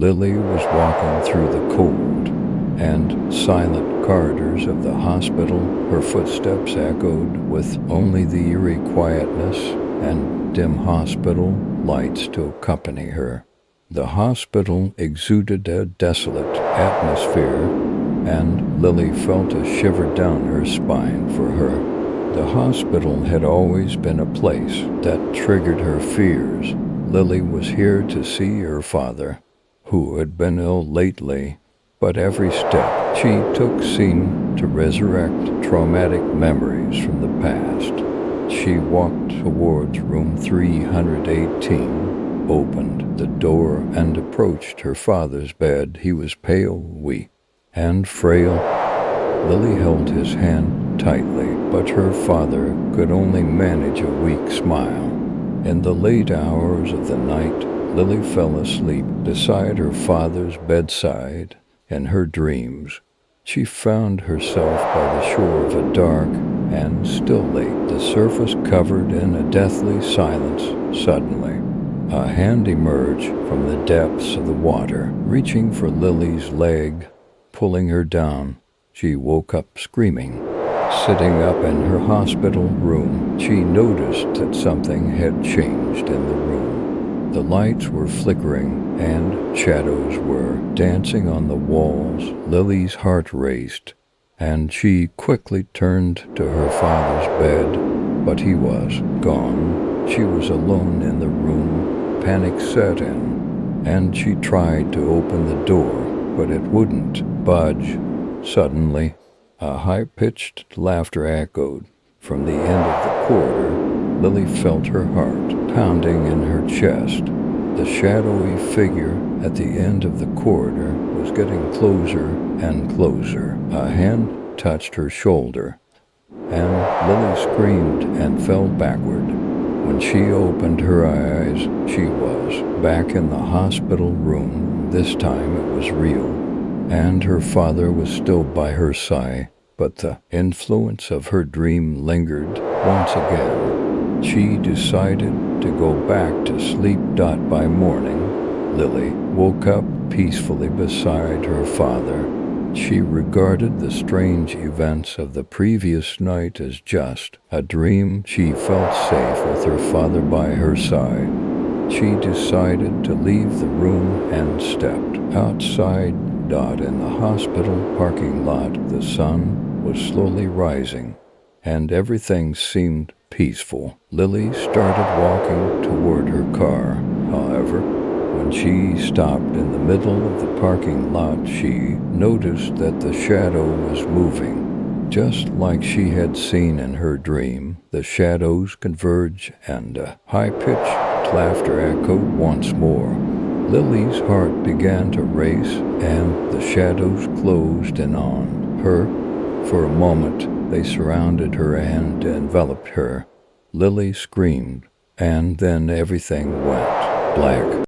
Lily was walking through the cold and silent corridors of the hospital. Her footsteps echoed with only the eerie quietness and dim hospital lights to accompany her. The hospital exuded a desolate atmosphere, and Lily felt a shiver down her spine for her. The hospital had always been a place that triggered her fears. Lily was here to see her father, who had been ill lately, but every step she took seemed to resurrect traumatic memories from the past. She walked towards room 318, opened the door, and approached her father's bed. He was pale, weak, and frail. Lily held his hand tightly, but her father could only manage a weak smile. In the late hours of the night, Lily fell asleep beside her father's bedside. In her dreams, she found herself by the shore of a dark and still lake, the surface covered in a deathly silence. Suddenly, a hand emerged from the depths of the water, reaching for Lily's leg, pulling her down. She woke up screaming. Sitting up in her hospital room, she noticed that something had changed in the room. The lights were flickering and shadows were dancing on the walls. Lily's heart raced, and she quickly turned to her father's bed, but he was gone. She was alone in the room. Panic set in, and she tried to open the door, but it wouldn't budge. Suddenly, a high-pitched laughter echoed from the end of the corridor. Lily felt her heart pounding in her chest. The shadowy figure at the end of the corridor was getting closer and closer. A hand touched her shoulder, and Lily screamed and fell backward. When she opened her eyes, she was back in the hospital room. This time it was real, and her father was still by her side, but the influence of her dream lingered once again. She decided to go back to sleep. By morning, Lily woke up peacefully beside her father. She regarded the strange events of the previous night as just a dream. She felt safe with her father by her side. She decided to leave the room and stepped outside. In the hospital parking lot, the sun was slowly rising, and everything seemed peaceful. Lily started walking toward her car. However, when she stopped in the middle of the parking lot, she noticed that the shadow was moving. Just like she had seen in her dream, the shadows converged and a high-pitched laughter echoed once more. Lily's heart began to race, and the shadows closed in on her. For a moment, they surrounded her and enveloped her. Lily screamed, and then everything went black.